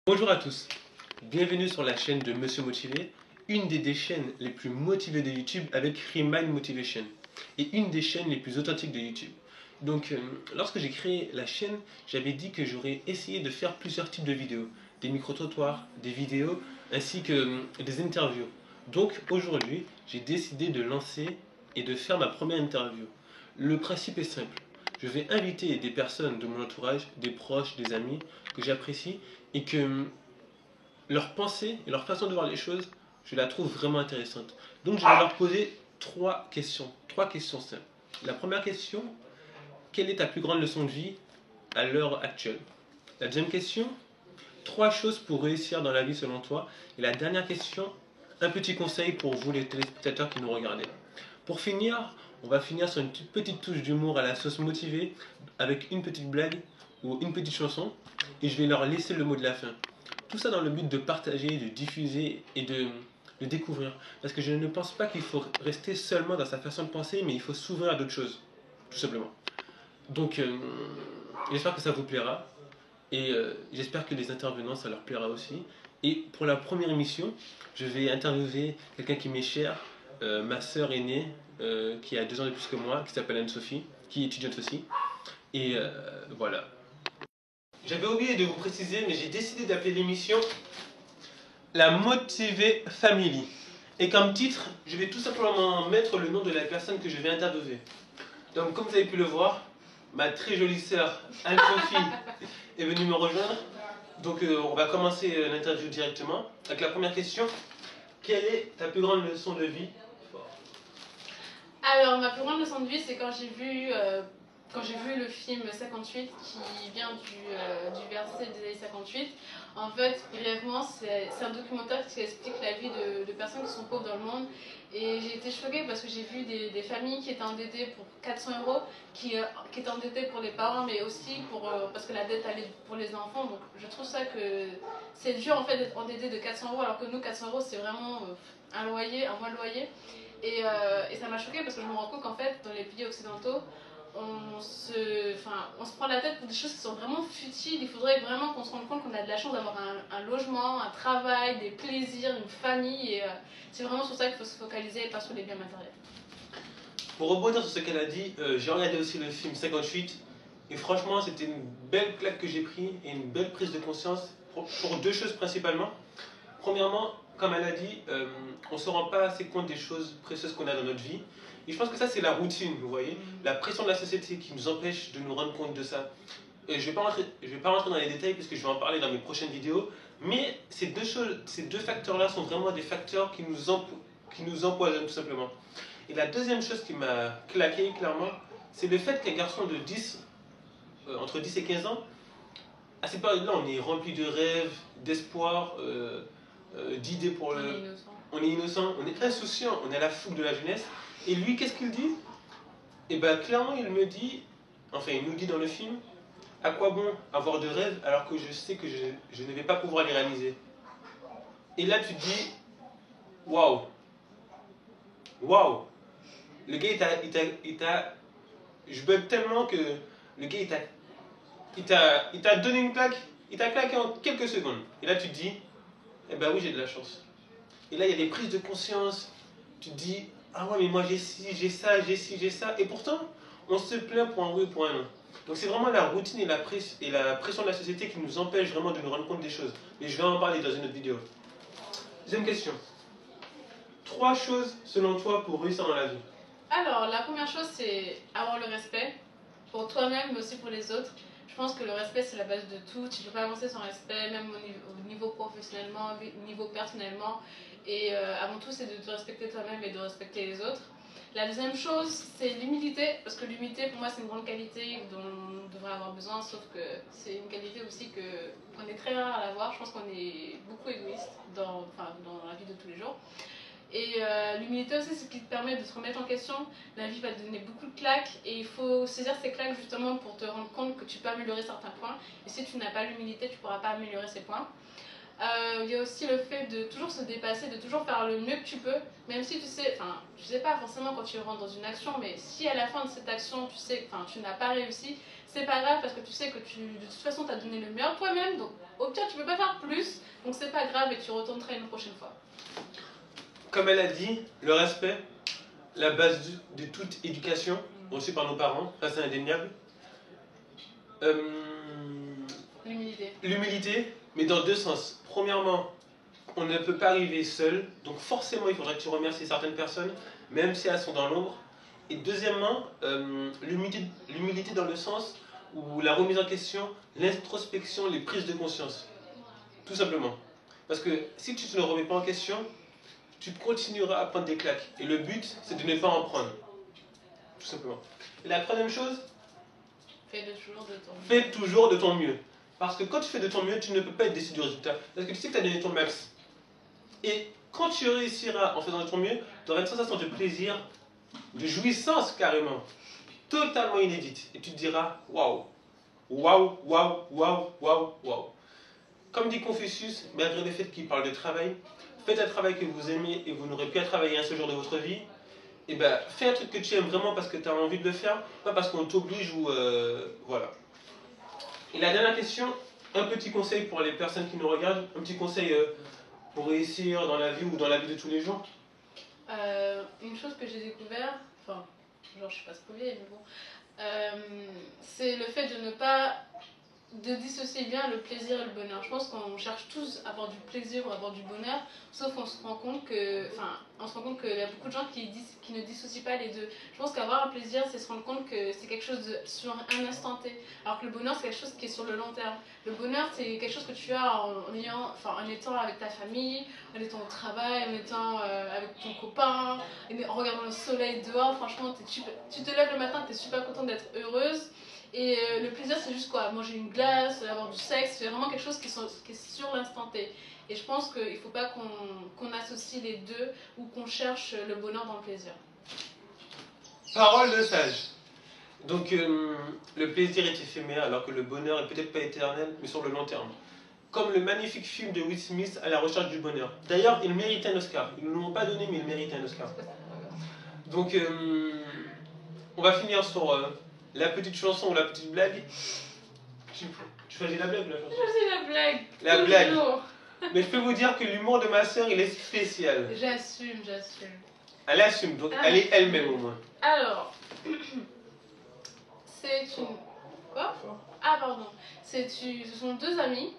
Bonjour à tous, bienvenue sur la chaîne de Monsieur Motivé, une des chaînes les plus motivées de YouTube avec Remind Motivation et une des chaînes les plus authentiques de YouTube. Donc, lorsque j'ai créé la chaîne, j'avais dit que j'aurais essayé de faire plusieurs types de vidéos, des micro-trottoirs, des vidéos ainsi que des interviews. Donc, aujourd'hui, j'ai décidé de lancer et de faire ma première interview. Le principe est simple. Je vais inviter des personnes de mon entourage, des proches, des amis que j'apprécie et que leur pensée et leur façon de voir les choses, je la trouve vraiment intéressante. Donc je vais leur poser trois questions simples. La première question, quelle est ta plus grande leçon de vie à l'heure actuelle? La deuxième question, trois choses pour réussir dans la vie selon toi. Et la dernière question, un petit conseil pour vous les téléspectateurs qui nous regardez. Pour finir, on va finir sur une petite touche d'humour à la sauce motivée avec une petite blague ou une petite chanson et je vais leur laisser le mot de la fin. Tout ça dans le but de partager, de diffuser et de découvrir. Parce que je ne pense pas qu'il faut rester seulement dans sa façon de penser, mais il faut s'ouvrir à d'autres choses, tout simplement. Donc, j'espère que ça vous plaira et j'espère que les intervenants, ça leur plaira aussi. Et pour la première émission, je vais interviewer quelqu'un qui m'est cher, ma sœur aînée, qui a 2 ans de plus que moi, qui s'appelle Anne-Sophie, qui est étudiante aussi. Et voilà. J'avais oublié de vous préciser, mais j'ai décidé d'appeler l'émission La Motivée Family. Et comme titre, je vais tout simplement mettre le nom de la personne que je vais interviewer. Donc, comme vous avez pu le voir, ma très jolie sœur Anne-Sophie est venue me rejoindre. Donc, on va commencer l'interview directement avec la première question. Quelle est ta plus grande leçon de vie? Alors, ma plus grande leçon de vie, c'est quand j'ai vu le film 58 qui vient du verset d'Ésaïe 58. En fait, brièvement, c'est un documentaire qui explique la vie de personnes qui sont pauvres dans le monde. Et j'ai été choquée parce que j'ai vu des familles qui étaient endettées pour 400 euros, qui étaient endettées pour les parents, mais aussi parce que la dette allait pour les enfants. Donc, je trouve ça que c'est dur en fait d'être endetté de 400 euros, alors que nous, 400 euros, c'est vraiment un loyer, un mois de loyer. Et ça m'a choquée parce que je me rends compte qu'en fait, dans les pays occidentaux, on se prend la tête pour des choses qui sont vraiment futiles. Il faudrait vraiment qu'on se rende compte qu'on a de la chance d'avoir un logement, un travail, des plaisirs, une famille. Et c'est vraiment sur ça qu'il faut se focaliser et pas sur les biens matériels. Pour rebondir sur ce qu'elle a dit, j'ai regardé aussi le film 58 et franchement c'était une belle claque que j'ai prise et une belle prise de conscience pour deux choses principalement. Premièrement, comme elle a dit, on ne se rend pas assez compte des choses précieuses qu'on a dans notre vie. Et je pense que ça c'est la routine, vous voyez, la pression de la société qui nous empêche de nous rendre compte de ça. Et je ne vais pas rentrer dans les détails parce que je vais en parler dans mes prochaines vidéos, mais ces deux facteurs-là sont vraiment des facteurs qui nous empoisonnent tout simplement. Et la deuxième chose qui m'a claqué clairement, c'est le fait qu'un garçon de 10, entre 10 et 15 ans, à cette période-là, on est rempli de rêves, d'espoir, d'idées pour le... On est innocent, on est insouciant, on est à la fougue de la jeunesse. Et lui, qu'est-ce qu'il dit? Et bien clairement, il me dit, enfin il nous dit dans le film, à quoi bon avoir de rêves alors que je sais que je ne vais pas pouvoir les réaliser. Et là, tu te dis, waouh, waouh. Le gars, je bug tellement que le gars, il t'a donné une claque, il t'a claqué en quelques secondes. Et là, tu te dis, eh ben oui, j'ai de la chance. Et là, il y a des prises de conscience. Tu te dis, ah ouais, mais moi j'ai ci, j'ai ça, j'ai ci, j'ai ça. Et pourtant, on se plaint pour un oui ou pour un non. Donc c'est vraiment la routine et la pression de la société qui nous empêche vraiment de nous rendre compte des choses. Et je vais en parler dans une autre vidéo. Deuxième question. 3 choses selon toi pour réussir dans la vie. Alors, la première chose, c'est avoir le respect pour toi-même, mais aussi pour les autres. Je pense que le respect, c'est la base de tout. Tu ne peux pas avancer sans respect, même au niveau professionnellement, au niveau personnellement. Et avant tout, c'est de te respecter toi-même et de respecter les autres. La deuxième chose, c'est l'humilité, parce que l'humilité, pour moi, c'est une grande qualité dont on devrait avoir besoin, sauf que c'est une qualité aussi qu'on est très rare à l'avoir. Je pense qu'on est beaucoup égoïste dans la vie de tous les jours. Et l'humilité aussi, c'est ce qui te permet de te remettre en question. La vie va te donner beaucoup de claques et il faut saisir ces claques justement pour te rendre compte que tu peux améliorer certains points. Et si tu n'as pas l'humilité, tu ne pourras pas améliorer ces points. Il y a aussi le fait de toujours se dépasser, de toujours faire le mieux que tu peux, même si tu sais, enfin, je sais pas forcément quand tu rentres dans une action, mais si à la fin de cette action, tu sais, enfin, tu n'as pas réussi, c'est pas grave parce que tu sais que de toute façon, tu as donné le meilleur de toi-même, donc au pire, tu peux pas faire plus, donc c'est pas grave et tu retourneras une prochaine fois. Comme elle a dit, le respect, la base de toute éducation, reçue par nos parents, ça c'est indéniable. L'humilité. L'humilité, mais dans deux sens. Premièrement, on ne peut pas arriver seul, donc forcément il faudrait que tu remercies certaines personnes, même si elles sont dans l'ombre. Et deuxièmement, l'humilité dans le sens où la remise en question, l'introspection, les prises de conscience. Tout simplement. Parce que si tu ne te remets pas en question, tu continueras à prendre des claques. Et le but, c'est de ne pas en prendre. Tout simplement. Et la troisième chose, fais toujours de ton mieux. Parce que quand tu fais de ton mieux, tu ne peux pas être déçu du résultat. Parce que tu sais que tu as donné ton max. Et quand tu réussiras en faisant de ton mieux, tu auras une sensation de plaisir, de jouissance carrément, totalement inédite. Et tu te diras, waouh, waouh, waouh, waouh, waouh, waouh. Comme dit Confucius, malgré le fait qu'il parle de travail, faites un travail que vous aimez et vous n'aurez plus à travailler un seul jour de votre vie. Et ben, fais un truc que tu aimes vraiment parce que tu as envie de le faire, pas parce qu'on t'oblige ou voilà. Et la dernière question, un petit conseil pour les personnes qui nous regardent, un petit conseil pour réussir dans la vie ou dans la vie de tous les jours. Une chose que j'ai découvert, enfin, genre je suis pas spoilée, mais bon, c'est le fait de ne pas dissocier bien le plaisir et le bonheur. Je pense qu'on cherche tous à avoir du plaisir ou à avoir du bonheur, sauf qu'on se rend compte que, enfin, on se rend compte qu'il y a beaucoup de gens qui ne dissocient pas les deux. Je pense qu'avoir un plaisir, c'est se rendre compte que c'est quelque chose sur un instant T, alors que le bonheur, c'est quelque chose qui est sur le long terme. Le bonheur, c'est quelque chose que tu as en étant avec ta famille, en étant au travail, en étant avec ton copain, en regardant le soleil dehors. Franchement, tu te lèves le matin, tu es super contente d'être heureuse. Et le plaisir, c'est juste quoi, manger une glace, avoir du sexe, c'est vraiment quelque chose qui est sur l'instant T. Et je pense qu'il ne faut pas qu'on associe les deux ou qu'on cherche le bonheur dans le plaisir. Parole de sage. Donc le plaisir est éphémère alors que le bonheur est peut-être pas éternel, mais sur le long terme. Comme le magnifique film de Will Smith à la recherche du bonheur. D'ailleurs, il mérite un Oscar. Ils ne l'ont pas donné, mais il mérite un Oscar. Donc on va finir sur la petite chanson ou la petite blague. Tu choisis la blague ou la chanson? Je choisis la blague. La blague. Mais je peux vous dire que l'humour de ma sœur, il est spécial. J'assume. Elle assume, donc elle est elle-même au moins. Alors, c'est une... Quoi? Ah pardon. Ce sont deux amis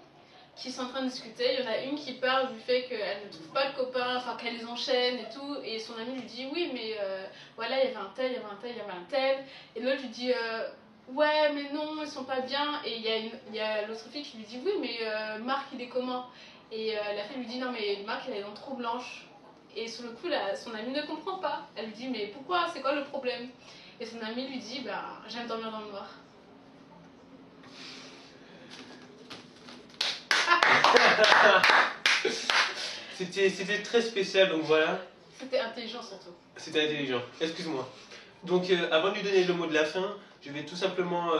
qui sont en train de discuter. Il y en a une qui parle du fait qu'elle ne trouve pas le copain, enfin qu'elle les enchaîne et tout. Et son ami lui dit oui mais voilà il y avait un tel, il y avait un tel, il y avait un tel. Et l'autre lui dit ouais mais non ils sont pas bien. Et il y a l'autre fille qui lui dit oui mais Marc il est comment? Et la fille lui dit non mais Marc il a les dents trop blanches. Et sur le coup son ami ne comprend pas. Elle lui dit mais pourquoi? C'est quoi le problème? Et son ami lui dit bah j'aime dormir dans le noir. C'était très spécial, donc voilà. C'était intelligent surtout. C'était intelligent, excuse-moi. Donc avant de lui donner le mot de la fin, je vais tout simplement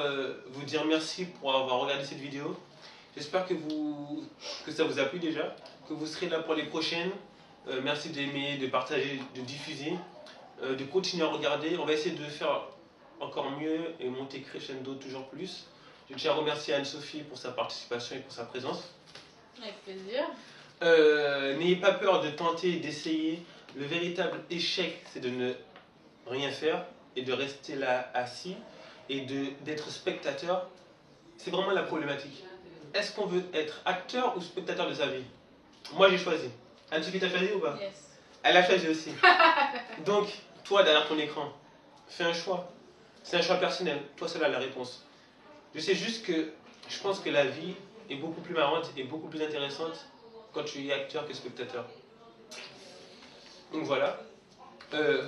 vous dire merci pour avoir regardé cette vidéo. J'espère que ça vous a plu déjà, que vous serez là pour les prochaines. Merci d'aimer, de partager, de diffuser, de continuer à regarder. On va essayer de faire encore mieux et monter crescendo toujours plus. Je tiens à remercier Anne-Sophie pour sa participation et pour sa présence. Avec plaisir. N'ayez pas peur de tenter et d'essayer. Le véritable échec, c'est de ne rien faire et de rester là assis et d'être spectateur. C'est vraiment la problématique. Est-ce qu'on veut être acteur ou spectateur de sa vie? Moi j'ai choisi. Anne-Sophie, t'as choisi ou pas? Yes. Elle a choisi aussi. Donc, toi derrière ton écran, fais un choix. C'est un choix personnel. Toi seul as la réponse. Je sais juste que je pense que la vie est beaucoup plus marrante et beaucoup plus intéressante quand tu es acteur que spectateur. Donc voilà.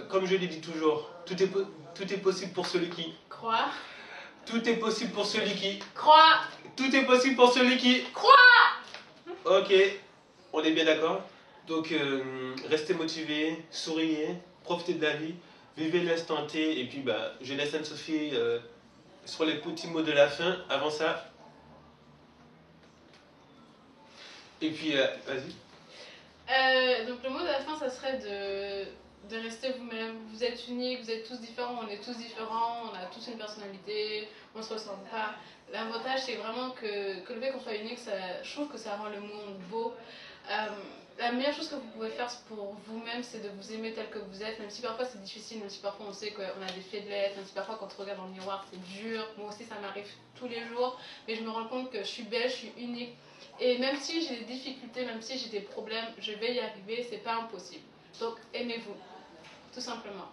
Comme je l'ai dit toujours, tout est possible pour celui qui croit. Tout est possible pour celui qui croit. Tout est possible pour celui qui croit. Ok, on est bien d'accord. Donc restez motivés, souriez, profitez de la vie, vivez l'instant T et puis bah, je laisse Anne-Sophie sur les petits mots de la fin. Avant ça, Et puis, vas-y. Donc le mot de la fin, ça serait de rester vous-même. Vous êtes unique, vous êtes tous différents, on est tous différents, on a tous une personnalité, on se ressemble pas. L'avantage, c'est vraiment que le fait qu'on soit unique, je trouve que ça rend le monde beau. La meilleure chose que vous pouvez faire pour vous-même, c'est de vous aimer tel que vous êtes, même si parfois c'est difficile, même si parfois on sait qu'on a des faiblesses, même si parfois quand on regarde dans le miroir c'est dur. Moi aussi ça m'arrive tous les jours, mais je me rends compte que je suis belle, je suis unique. Et même si j'ai des difficultés, même si j'ai des problèmes, je vais y arriver, c'est pas impossible. Donc aimez-vous, tout simplement.